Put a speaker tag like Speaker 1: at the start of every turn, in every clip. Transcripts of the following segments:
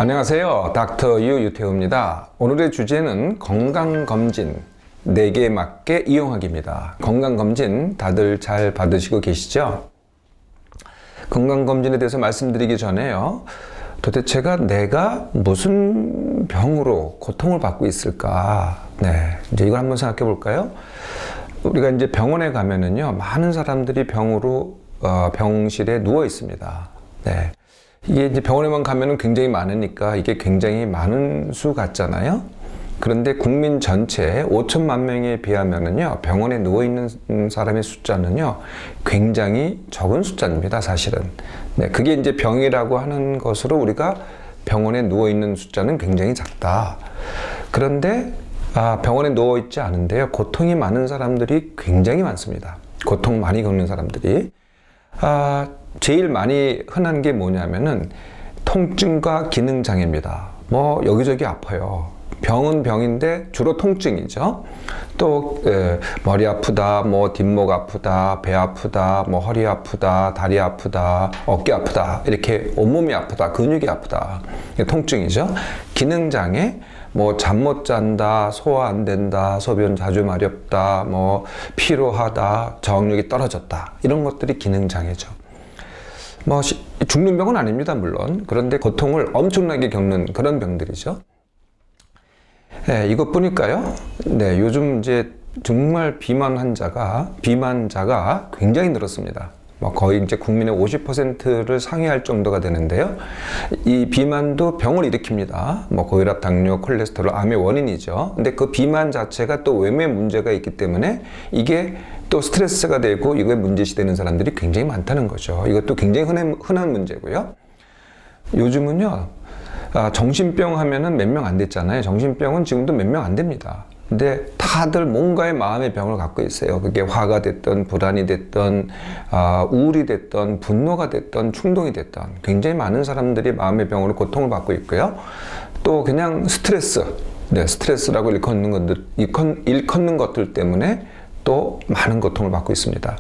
Speaker 1: 안녕하세요. 닥터 유태우입니다. 오늘의 주제는 건강검진 4개에 맞게 이용하기입니다. 건강검진 다들 잘 받으시고 계시죠? 건강검진에 대해서 말씀드리기 전에요. 도대체가 내가 무슨 병으로 고통을 받고 있을까? 이제 이걸 한번 생각해 볼까요? 우리가 이제 병원에 가면은요, 많은 사람들이 병으로 병실에 누워 있습니다. 이게 이제 병원에만 가면은 굉장히 많으니까 이게 굉장히 많은 수 같잖아요. 그런데 국민 전체 5천만 명에 비하면은요, 병원에 누워 있는 사람의 숫자는요, 굉장히 적은 숫자입니다, 사실은. 그게 이제 병이라고 하는 것으로 우리가 병원에 누워 있는 숫자는 굉장히 작다. 그런데 병원에 누워 있지 않은데요, 고통이 많은 사람들이 굉장히 많습니다. 고통 많이 겪는 사람들이. 제일 많이 흔한 게 뭐냐면은 통증과 기능장애입니다. 여기저기 아파요. 병은 병인데 주로 통증이죠. 또 머리 아프다, 뒷목 아프다, 배 아프다, 허리 아프다, 다리 아프다, 어깨 아프다, 이렇게 온몸이 아프다, 근육이 아프다. 이게 통증이죠. 기능장애, 잠 못 잔다, 소화 안 된다, 소변 자주 마렵다, 피로하다, 저항력이 떨어졌다, 이런 것들이 기능장애죠. 죽는 병은 아닙니다, 물론. 그런데 고통을 엄청나게 겪는 그런 병들이죠. 이것뿐일까요? 요즘 이제 정말 비만자가 굉장히 늘었습니다. 거의 이제 국민의 50%를 상회할 정도가 되는데요. 이 비만도 병을 일으킵니다. 고혈압, 당뇨, 콜레스테롤, 암의 원인이죠. 근데 그 비만 자체가 또 외모에 문제가 있기 때문에 이게 또 스트레스가 되고 이거에 문제시 되는 사람들이 굉장히 많다는 거죠. 이것도 굉장히 흔한 문제고요. 요즘은요, 정신병 하면은 몇 명 안 됐잖아요. 정신병은 지금도 몇 명 안 됩니다. 근데 다들 뭔가의 마음의 병을 갖고 있어요. 그게 화가 됐던, 불안이 됐던, 우울이 됐던, 분노가 됐던, 충동이 됐던, 굉장히 많은 사람들이 마음의 병으로 고통을 받고 있고요. 또 그냥 스트레스라고 일컫는 것들 때문에 또 많은 고통을 받고 있습니다.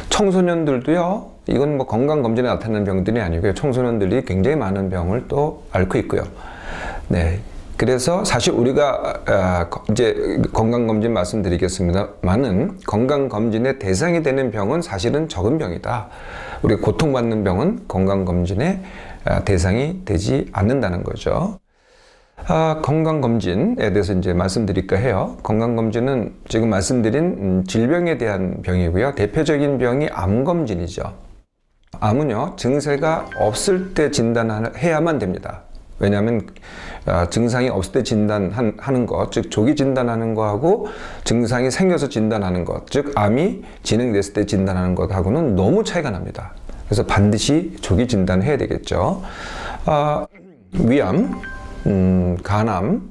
Speaker 1: 청소년들도요, 이건 건강검진에 나타나는 병들이 아니고요. 청소년들이 굉장히 많은 병을 또 앓고 있고요. 그래서 사실 우리가 이제 건강검진 말씀드리겠습니다만은 건강검진의 대상이 되는 병은 사실은 적은 병이다. 우리가 고통받는 병은 건강검진의 대상이 되지 않는다는 거죠. 건강검진에 대해서 이제 말씀드릴까 해요. 건강검진은 지금 말씀드린 질병에 대한 병이고요. 대표적인 병이 암검진이죠. 암은요, 증세가 없을 때 진단해야만 됩니다. 왜냐하면 증상이 없을 때 진단하는 것, 즉 조기 진단하는 거하고 증상이 생겨서 진단하는 것, 즉 암이 진행됐을 때 진단하는 것하고는 너무 차이가 납니다. 그래서 반드시 조기 진단해야 되겠죠. 위암, 간암,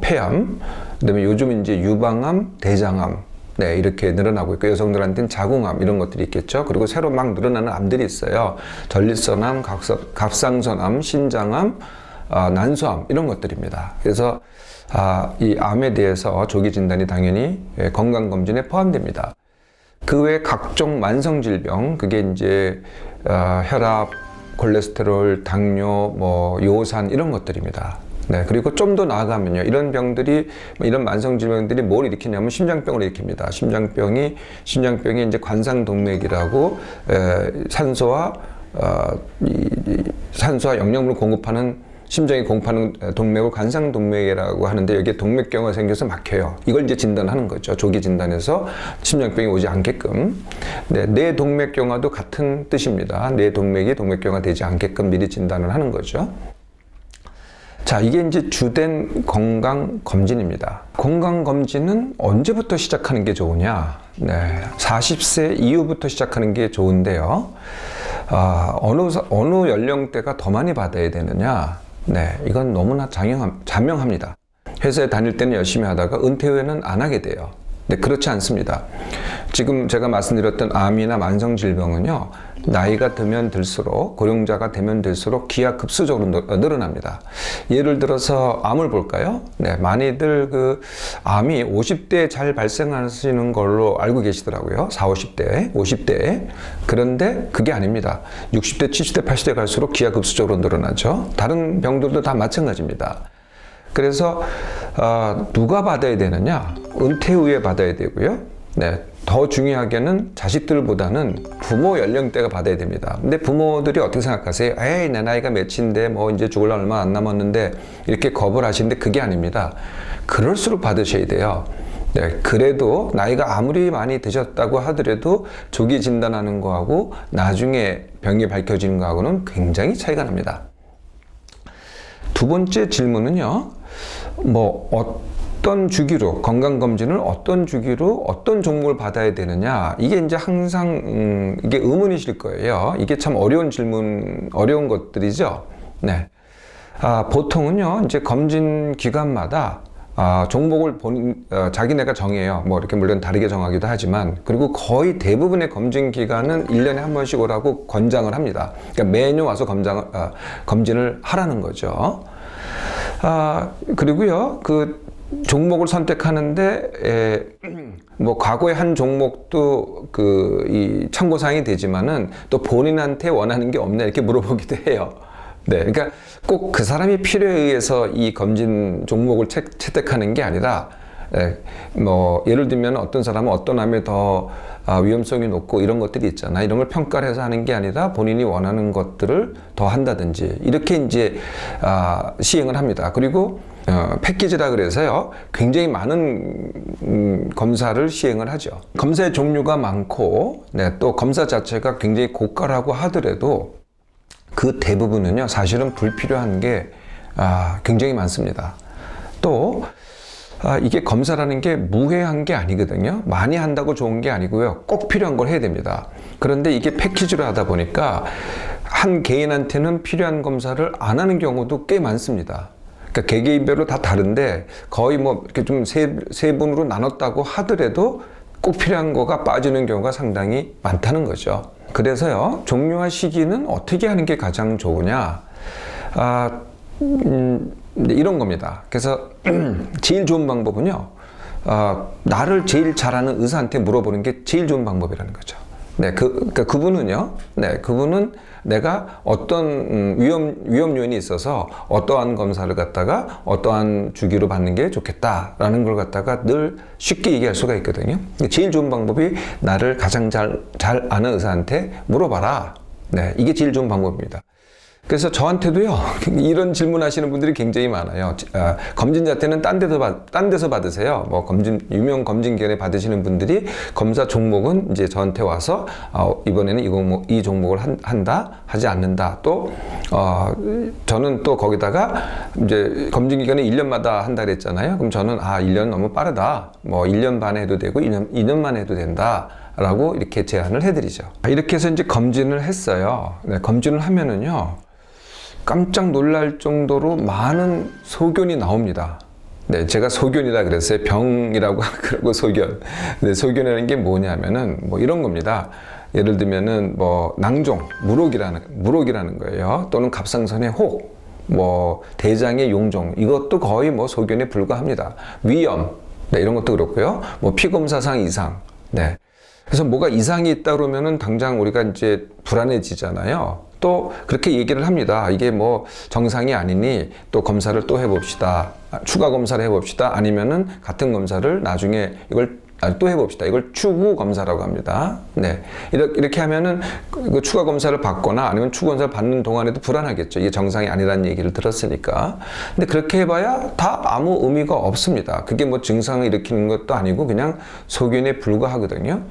Speaker 1: 폐암, 그다음에 요즘 이제 유방암, 대장암, 이렇게 늘어나고 있고, 여성들한테는 자궁암 이런 것들이 있겠죠. 그리고 새로 막 늘어나는 암들이 있어요. 전립선암, 갑상선암, 신장암, 난소암 이런 것들입니다. 그래서 이 암에 대해서 조기 진단이 당연히 건강검진에 포함됩니다. 그 외 각종 만성질병, 그게 이제 혈압, 콜레스테롤, 당뇨, 요산 이런 것들입니다. 그리고 좀 더 나아가면요, 이런 병들이, 이런 만성질병들이 뭘 일으키냐면 심장병을 일으킵니다. 심장병이 이제 관상동맥이라고 산소와 영양분을 공급하는, 심장이 공급하는 동맥을 관상동맥이라고 하는데, 여기에 동맥경화가 생겨서 막혀요. 이걸 이제 진단하는 거죠. 조기 진단해서 심장병이 오지 않게끔. 뇌 동맥경화도 같은 뜻입니다. 뇌 동맥이 동맥경화 되지 않게끔 미리 진단을 하는 거죠. 자, 이게 이제 주된 건강검진입니다. 건강검진은 언제부터 시작하는 게 좋으냐? 40세 이후부터 시작하는 게 좋은데요. 어느 연령대가 더 많이 받아야 되느냐? 이건 너무나 자명합니다. 회사에 다닐 때는 열심히 하다가 은퇴 후에는 안 하게 돼요. 네, 그렇지 않습니다. 지금 제가 말씀드렸던 암이나 만성질병은요, 나이가 들면 들수록, 고령자가 되면 될수록 기하급수적으로 늘어납니다. 예를 들어서 암을 볼까요? 네, 많이들 그 암이 50대에 잘 발생하시는 걸로 알고 계시더라고요. 40, 50대, 50대에. 그런데 그게 아닙니다. 60대, 70대, 80대 갈수록 기하급수적으로 늘어나죠. 다른 병들도 다 마찬가지입니다. 그래서 누가 받아야 되느냐? 은퇴 후에 받아야 되고요. 네, 더 중요하게는 자식들보다는 부모 연령대가 받아야 됩니다. 근데 부모들이 어떻게 생각하세요? 에이, 내 나이가 몇인데 뭐 이제 죽을 날 얼마 안 남았는데 이렇게 겁을 하시는데 그게 아닙니다. 그럴수록 받으셔야 돼요. 네, 그래도 나이가 아무리 많이 드셨다고 하더라도 조기 진단하는 거하고 나중에 병이 밝혀지는 거하고는 굉장히 차이가 납니다. 두 번째 질문은요, 뭐 어떤 주기로 건강검진을 어떤 주기로 어떤 종목을 받아야 되느냐, 이게 이제 항상 이게 의문이실 거예요. 이게 참 어려운 질문, 어려운 것들이죠. 네. 보통은요, 이제 검진 기간마다 종목을 자기네가 정해요. 뭐 이렇게 물론 다르게 정하기도 하지만, 그리고 거의 대부분의 검진 기간은 1년에 한 번씩 오라고 권장을 합니다. 그러니까 매년 와서 검진을 하라는 거죠. 그리고요, 그 종목을 선택하는데, 뭐 과거에 한 종목도 이 참고사항이 되지만은 또 본인한테 원하는 게 없냐 이렇게 물어보기도 해요. 네, 그러니까 꼭 그 사람이 필요에 의해서 이 검진 종목을 채택하는 게 아니라, 뭐 예를 들면 어떤 사람은 어떤 암에 더 위험성이 높고 이런 것들이 있잖아요. 이런 걸 평가를 해서 하는 게 아니라 본인이 원하는 것들을 더 한다든지 이렇게 이제 시행을 합니다. 그리고 패키지라 그래서요, 굉장히 많은 검사를 시행을 하죠. 검사의 종류가 많고, 네, 또 검사 자체가 굉장히 고가라고 하더라도 그 대부분은요, 사실은 불필요한 게 굉장히 많습니다. 또 이게 검사라는 게 무해한 게 아니거든요. 많이 한다고 좋은 게 아니고요, 꼭 필요한 걸 해야 됩니다. 그런데 이게 패키지로 하다 보니까 한 개인한테는 필요한 검사를 안 하는 경우도 꽤 많습니다. 그러니까 개개인별로 다 다른데 거의 뭐 이렇게 좀 세분으로 나눴다고 하더라도 꼭 필요한 거가 빠지는 경우가 상당히 많다는 거죠. 그래서요, 종료화 시기는 어떻게 하는 게 가장 좋으냐? 이런 겁니다. 그래서 제일 좋은 방법은요, 나를 제일 잘 아는 의사한테 물어보는 게 제일 좋은 방법이라는 거죠. 네, 그러니까 그분은요, 네, 그분은 내가 어떤 위험 요인이 있어서 어떠한 검사를 갖다가 어떠한 주기로 받는 게 좋겠다라는 걸 갖다가 늘 쉽게 얘기할 수가 있거든요. 제일 좋은 방법이 나를 가장 잘 아는 의사한테 물어봐라. 네, 이게 제일 좋은 방법입니다. 그래서 저한테도요, 이런 질문 하시는 분들이 굉장히 많아요. 검진 자체는 딴 데서 받으세요. 뭐 유명 검진기관에 받으시는 분들이 검사 종목은 이제 저한테 와서, 이번에는 이 종목을 한다, 하지 않는다. 또, 저는 또 거기다가 이제 검진기관이 1년마다 한다 그랬잖아요. 그럼 저는, 1년 너무 빠르다. 뭐 1년 반에 해도 되고 2년만 해도 된다. 라고 이렇게 제안을 해드리죠. 이렇게 해서 이제 검진을 했어요. 네, 검진을 하면은요, 깜짝 놀랄 정도로 많은 소견이 나옵니다. 네, 제가 소견이라 그랬어요. 병이라고 그러고 소견. 네, 소견이라는 게 뭐냐면은 뭐 이런 겁니다. 예를 들면은 뭐 낭종, 물혹이라는 거예요. 또는 갑상선의 혹, 뭐 대장의 용종, 이것도 거의 뭐 소견에 불과합니다. 위염, 네, 이런 것도 그렇고요. 뭐 피검사상 이상, 네. 그래서 뭐가 이상이 있다 그러면은 당장 우리가 이제 불안해지잖아요. 또 그렇게 얘기를 합니다. 이게 뭐 정상이 아니니 또 검사를 또 해봅시다. 추가 검사를 해봅시다. 아니면은 같은 검사를 나중에 이걸 또 해봅시다. 이걸 추후 검사라고 합니다. 네, 이렇게 하면은 그 추가 검사를 받거나 아니면 추가 검사를 받는 동안에도 불안하겠죠. 이게 정상이 아니라는 얘기를 들었으니까. 근데 그렇게 해봐야 다 아무 의미가 없습니다. 그게 뭐 증상을 일으키는 것도 아니고 그냥 소견에 불과하거든요.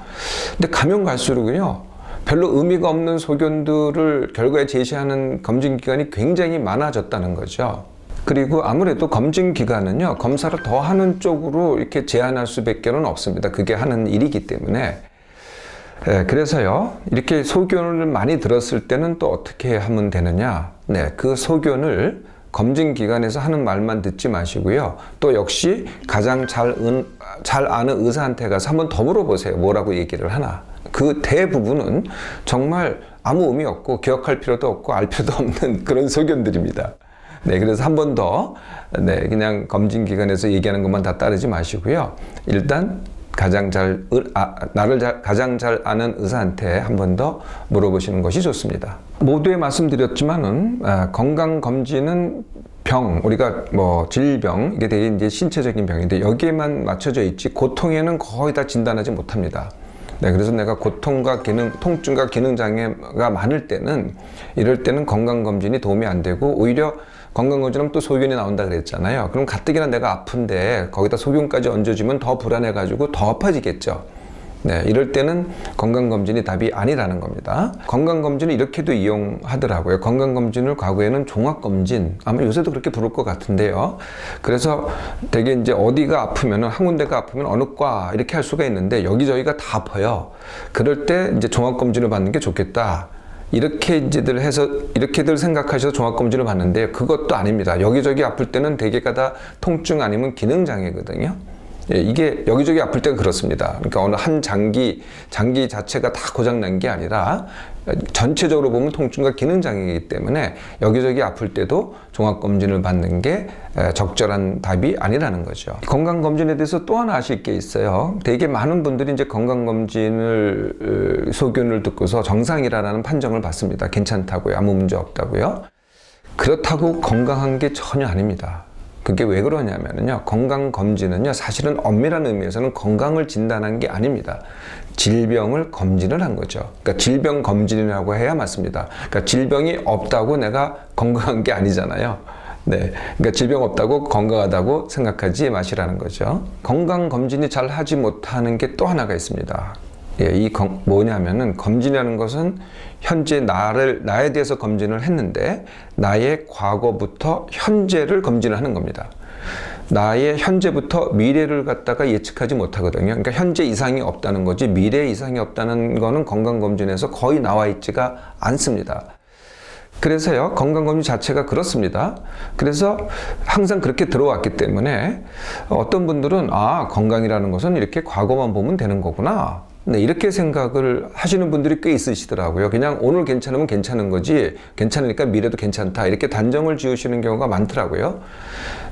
Speaker 1: 근데 가면 갈수록은요, 별로 의미가 없는 소견들을 결과에 제시하는 검진기관이 굉장히 많아졌다는 거죠. 그리고 아무래도 검진기관은요, 검사를 더 하는 쪽으로 이렇게 제한할 수밖에 없습니다. 그게 하는 일이기 때문에. 그래서요, 이렇게 소견을 많이 들었을 때는 또 어떻게 하면 되느냐. 네, 그 소견을 검진 기관에서 하는 말만 듣지 마시고요. 또 역시 가장 잘 아는 의사한테 가서 한번 더 물어보세요. 뭐라고 얘기를 하나. 그 대부분은 정말 아무 의미 없고 기억할 필요도 없고 알 필요도 없는 그런 소견들입니다. 네, 그래서 한 번 더, 네, 그냥 검진 기관에서 얘기하는 것만 다 따르지 마시고요. 일단 가장 가장 잘 아는 의사한테 한 번 더 물어보시는 것이 좋습니다. 모두에 말씀드렸지만은, 건강검진은 우리가 뭐 질병, 이게 되게 이제 신체적인 병인데 여기에만 맞춰져 있지 고통에는 거의 다 진단하지 못합니다. 네, 그래서 내가 고통과 통증과 기능장애가 많을 때는, 이럴 때는 건강검진이 도움이 안 되고, 오히려 건강검진하면 또 소견이 나온다 그랬잖아요. 그럼 가뜩이나 내가 아픈데 거기다 소견까지 얹어주면 더 불안해가지고 더 아파지겠죠. 네, 이럴 때는 건강검진이 답이 아니라는 겁니다. 건강검진을 이렇게도 이용하더라고요. 건강검진을 과거에는 종합검진, 아마 요새도 그렇게 부를 것 같은데요. 그래서 되게 이제 어디가 아프면은, 한 군데가 아프면 어느 과 이렇게 할 수가 있는데 여기저기가 다 아파요. 그럴 때 이제 종합검진을 받는 게 좋겠다. 이렇게들 생각하셔서 종합검진을 받는데 그것도 아닙니다. 여기저기 아플 때는 대개가 다 통증 아니면 기능장애거든요. 예, 이게 여기저기 아플 때가 그렇습니다. 그러니까 어느 한 장기 자체가 다 고장난 게 아니라 전체적으로 보면 통증과 기능장애이기 때문에 여기저기 아플 때도 종합검진을 받는 게 적절한 답이 아니라는 거죠. 건강검진에 대해서 또 하나 아실 게 있어요. 되게 많은 분들이 이제 건강검진을 소견을 듣고서 정상이라는 판정을 받습니다. 괜찮다고요. 아무 문제 없다고요. 그렇다고 건강한 게 전혀 아닙니다. 그게 왜 그러냐면요. 건강검진은요, 사실은 엄밀한 의미에서는 건강을 진단한 게 아닙니다. 질병을 검진을 한 거죠. 그러니까 질병 검진이라고 해야 맞습니다. 그러니까 질병이 없다고 내가 건강한 게 아니잖아요. 네. 그러니까 질병 없다고 건강하다고 생각하지 마시라는 거죠. 건강검진이 잘 하지 못하는 게 또 하나가 있습니다. 예, 뭐냐면은 검진이라는 것은 현재 나에 대해서 검진을 했는데 나의 과거부터 현재를 검진을 하는 겁니다. 나의 현재부터 미래를 갖다가 예측하지 못하거든요. 그러니까 현재 이상이 없다는 거지 미래 이상이 없다는 거는 건강검진에서 거의 나와 있지가 않습니다. 그래서요, 건강검진 자체가 그렇습니다. 그래서 항상 그렇게 들어왔기 때문에 어떤 분들은 건강이라는 것은 이렇게 과거만 보면 되는 거구나. 네, 이렇게 생각을 하시는 분들이 꽤 있으시더라고요. 그냥 오늘 괜찮으면 괜찮은 거지, 괜찮으니까 미래도 괜찮다, 이렇게 단정을 지으시는 경우가 많더라고요.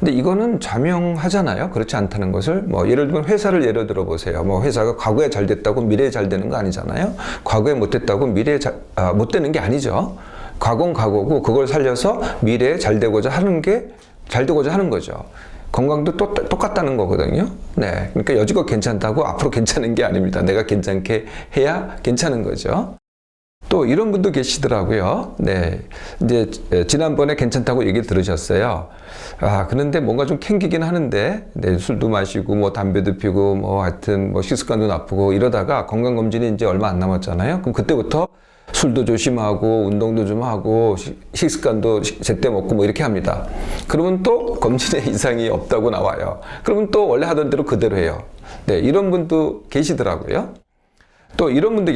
Speaker 1: 근데 이거는 자명하잖아요. 그렇지 않다는 것을. 뭐 예를 들면 회사를 예를 들어 보세요. 뭐 회사가 과거에 잘 됐다고 미래에 잘 되는 거 아니잖아요. 과거에 못 됐다고 미래에 못 되는 게 아니죠. 과거는 과거고 그걸 살려서 미래에 잘 되고자 하는 거죠. 건강도 똑같다는 거거든요. 네. 그러니까 여지껏 괜찮다고 앞으로 괜찮은 게 아닙니다. 내가 괜찮게 해야 괜찮은 거죠. 또 이런 분도 계시더라고요. 네. 이제 지난번에 괜찮다고 얘기 들으셨어요. 그런데 뭔가 좀 캥기긴 하는데, 네, 술도 마시고, 뭐, 담배도 피고, 뭐, 하여튼, 뭐, 식습관도 나쁘고 이러다가 건강검진이 이제 얼마 안 남았잖아요. 그럼 그때부터 술도 조심하고 운동도 좀 하고 식습관도 제때 먹고 뭐 이렇게 합니다. 그러면 또 검진에 이상이 없다고 나와요. 그러면 또 원래 하던 대로 그대로 해요. 네, 이런 분도 계시더라고요. 또 이런 분도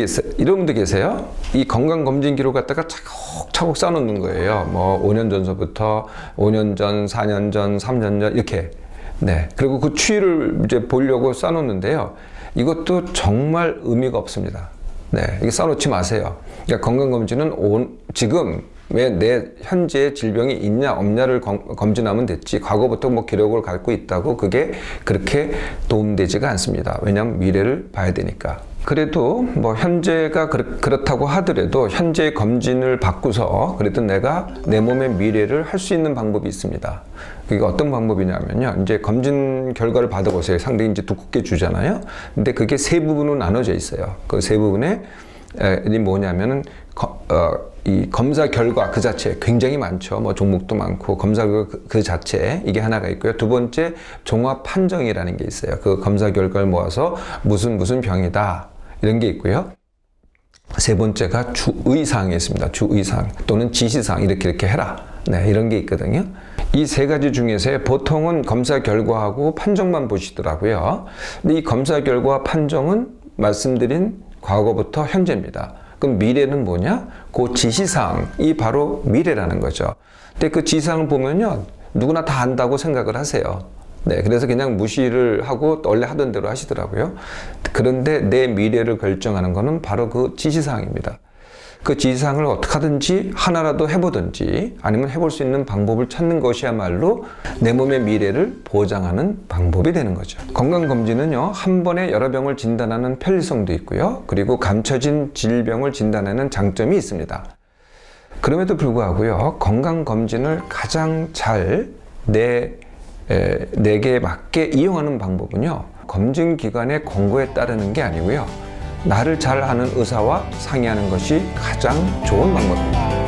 Speaker 1: 계세요. 이 건강검진 기록 갖다가 차곡차곡 쌓아놓는 거예요. 뭐 5년 전서부터 5년 전, 4년 전, 3년 전 이렇게. 네, 그리고 그 추이를 이제 보려고 쌓아놓는데요. 이것도 정말 의미가 없습니다. 네, 이게 써놓지 마세요. 그러니까 건강검진은 지금 왜 내 현재 질병이 있냐 없냐를 검진하면 됐지, 과거부터 뭐 기록을 갖고 있다고 그게 그렇게 도움되지가 않습니다. 왜냐하면 미래를 봐야 되니까. 그래도 뭐 현재가 그렇다고 하더라도 현재 검진을 받고서 그래도 내가 내 몸의 미래를 할 수 있는 방법이 있습니다. 그게 어떤 방법이냐면요. 이제 검진 결과를 받아보세요. 상당히 이제 두껍게 주잖아요. 근데 그게 세 부분으로 나눠져 있어요. 그 세 부분에 뭐냐면은 이 검사 결과 그 자체 굉장히 많죠. 뭐 종목도 많고 검사 결과 그 자체 이게 하나가 있고요. 두 번째 종합 판정이라는 게 있어요. 그 검사 결과를 모아서 무슨 병이다 이런 게 있고요. 세 번째가 주의사항이 있습니다. 주의사항 또는 지시사항 이렇게 해라. 네, 이런 게 있거든요. 이 세 가지 중에서 보통은 검사 결과하고 판정만 보시더라고요. 근데 이 검사 결과 판정은 말씀드린 과거부터 현재입니다. 그럼 미래는 뭐냐? 그 지시사항이 바로 미래라는 거죠. 근데 그 지시사항을 보면요, 누구나 다 안다고 생각을 하세요. 네, 그래서 그냥 무시를 하고 원래 하던 대로 하시더라고요. 그런데 내 미래를 결정하는 거는 바로 그 지시사항입니다. 그 지시사항을 어떻게 하든지 하나라도 해보든지 아니면 해볼 수 있는 방법을 찾는 것이야말로 내 몸의 미래를 보장하는 방법이 되는 거죠. 건강검진은요, 한 번에 여러 병을 진단하는 편리성도 있고요. 그리고 감춰진 질병을 진단하는 장점이 있습니다. 그럼에도 불구하고요, 건강검진을 가장 잘 내게 맞게 이용하는 방법은요, 검진기관의 권고에 따르는 게 아니고요, 나를 잘 아는 의사와 상의하는 것이 가장 좋은 방법입니다.